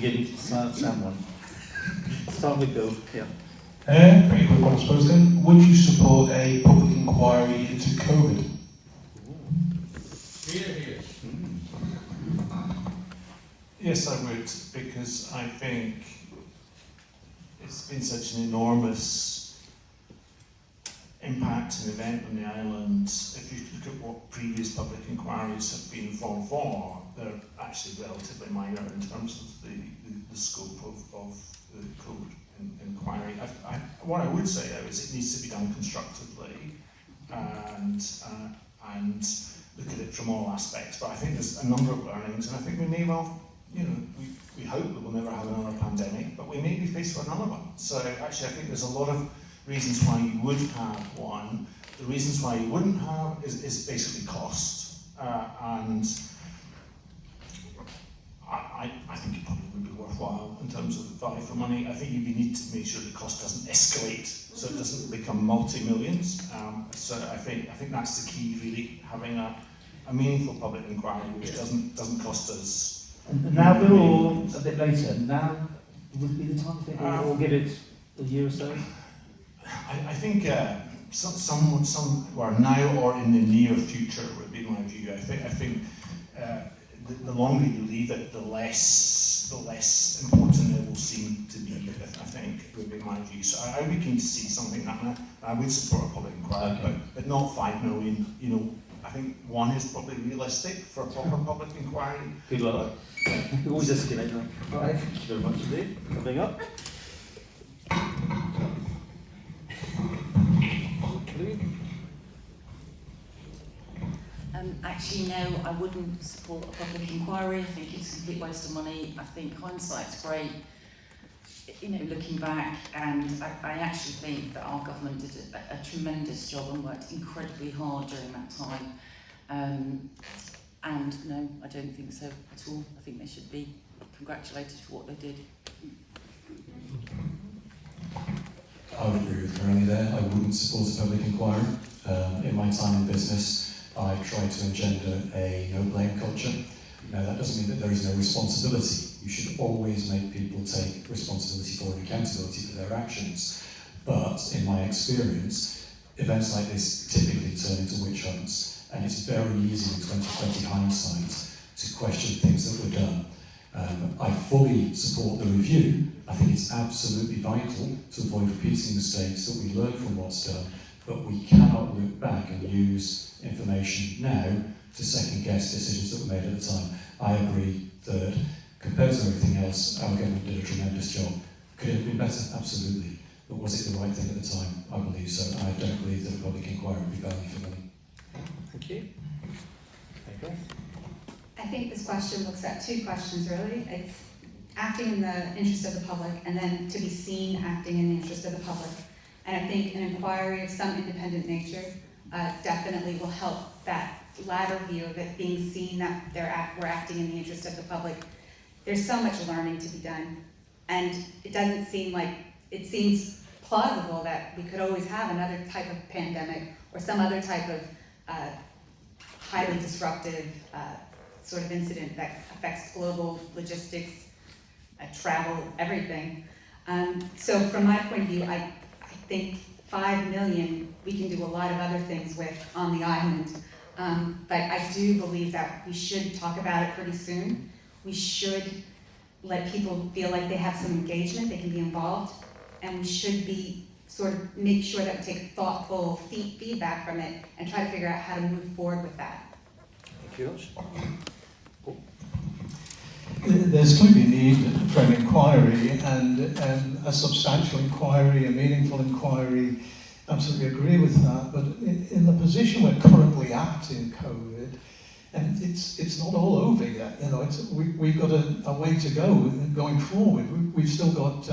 beginning to sound one. Start with Bill, yeah. Pretty quick one, I suppose then. Would you support a public inquiry into COVID? Here. Yes, I would, because I think it's been such an enormous impact and event on the island. If you look at what previous public inquiries have been formed for, they're actually relatively minor in terms of the scope of the code inquiry. What I would say though is it needs to be done constructively and look at it from all aspects. But I think there's a number of learnings, and I think we may well, we hope that we'll never have another pandemic, but we may be faced with another one. So actually I think there's a lot of reasons why you would have one. The reasons why you wouldn't have is basically cost. And I think it probably would be worthwhile in terms of value for money. I think you need to make sure the cost doesn't escalate, so it doesn't become multi-millions. So I think that's the key, really, having a meaningful public inquiry which doesn't cost us. And now we're all a bit later. Now would be the time, I think, we'll give it a year or so. I think some were now or in the near future would be my view. I think the longer you leave it, the less important it will seem to be. I think would be my view. So I would be keen to see something that I would support a public inquiry, but not 5 million. I think 1 is probably realistic for a proper public inquiry. Good luck. Always escalate. Right. Thank you very much indeed. Coming up. Actually, no, I wouldn't support a public inquiry. I think it's a complete waste of money. I think hindsight's great, looking back, and I actually think that our government did a tremendous job and worked incredibly hard during that time. And no, I don't think so at all. I think they should be congratulated for what they did. I would agree with Granny there. I wouldn't support a public inquiry. In my time in business, I've tried to engender a no-blame culture. Now, that doesn't mean that there is no responsibility. You should always make people take responsibility for and accountability for their actions. But in my experience, events like this typically turn into witch hunts, and it's very easy in 2020 hindsight to question things that were done. I fully support the review. I think it's absolutely vital to avoid repeating mistakes, that we learn from what's done, but we cannot look back and use information now to second-guess decisions that were made at the time. I agree that compared to everything else, our government did a tremendous job. Could it have been better? Absolutely. But was it the right thing at the time? I believe so. I don't believe that a public inquiry would be value for money. Thank you. Okay. I think this question looks at 2 questions, really. It's acting in the interest of the public, and then to be seen acting in the interest of the public. And I think an inquiry of some independent nature definitely will help that latter view of it being seen that we're acting in the interest of the public. There's so much learning to be done, and it seems plausible that we could always have another type of pandemic or some other type of highly disruptive sort of incident that affects global logistics, travel, everything. So from my point of view, I think 5 million we can do a lot of other things with on the island. But I do believe that we should talk about it pretty soon. We should let people feel like they have some engagement, they can be involved, and we should be sort of make sure that we take thoughtful feedback from it and try to figure out how to move forward with that. Thank you very much. There's clearly a need for an inquiry, and a substantial inquiry, a meaningful inquiry. Absolutely agree with that. But in the position we're currently at in COVID, and it's not all over yet. We've got a way to go going forward. We've still got.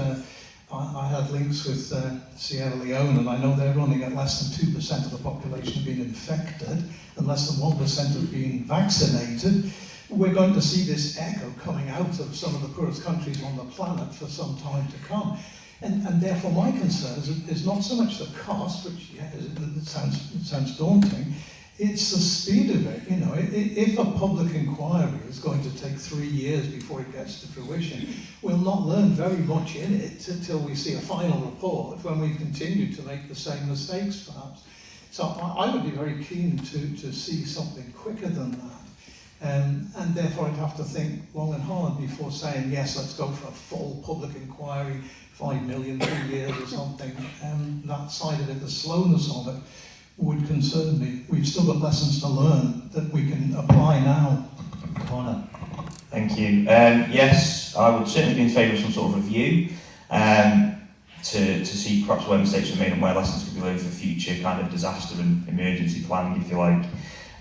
I had links with Sierra Leone, and I know they're running at less than 2% of the population being infected, and less than 1% of being vaccinated. We're going to see this echo coming out of some of the poorest countries on the planet for some time to come. And therefore my concern is not so much the cost, which it sounds daunting, it's the speed of it. If a public inquiry is going to take 3 years before it gets to fruition, we'll not learn very much in it until we see a final report, when we've continued to make the same mistakes perhaps. So I would be very keen to see something quicker than that. And therefore I'd have to think long and hard before saying, yes, let's go for a full public inquiry, 5 million, 2 years or something. That side of it, the slowness of it, would concern me. We've still got lessons to learn that we can apply now. Connor. Thank you. Yes, I would certainly be in favour of some sort of review to see perhaps where mistakes were made and where lessons could be learned for future kind of disaster and emergency planning, if you like.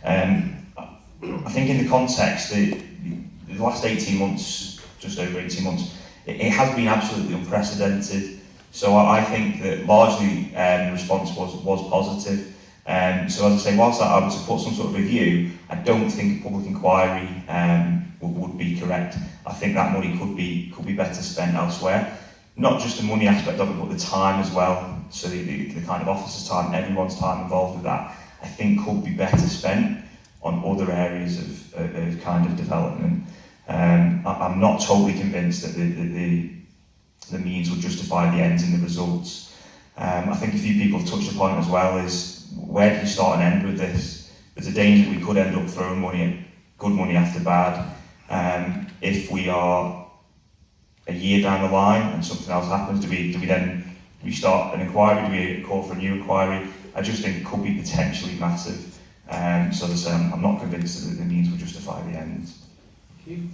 I think in the context, the last 18 months, just over 18 months, it has been absolutely unprecedented. So I think that largely the response was positive. So as I say, whilst I would support some sort of review, I don't think a public inquiry would be correct. I think that money could be better spent elsewhere. Not just the money aspect of it, but the time as well. So the kind of officers' time, everyone's time involved with that, I think could be better spent on other areas of kind of development. I'm not totally convinced that the means will justify the ends and the results. I think a few people have touched upon it as well, is where do you start and end with this? There's a danger we could end up throwing good money after bad. If we are a year down the line and something else happens, do we then restart an inquiry? Do we call for a new inquiry? I just think it could be potentially massive. So as I say, I'm not convinced that the means will justify the ends. Thank you.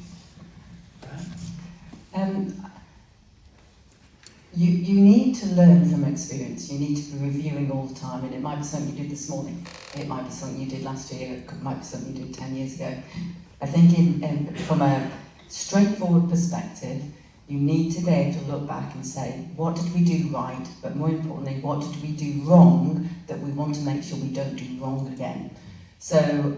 You need to learn from experience. You need to be reviewing all the time, and it might be something you did this morning. It might be something you did last year. It might be something you did 10 years ago. I think from a straightforward perspective, you need to be able to look back and say, what did we do right? But more importantly, what did we do wrong that we want to make sure we don't do wrong again? So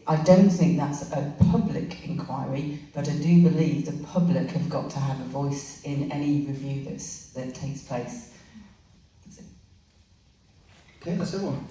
I don't think that's a public inquiry, but I do believe the public have got to have a voice in any review that takes place. Okay, that's everyone.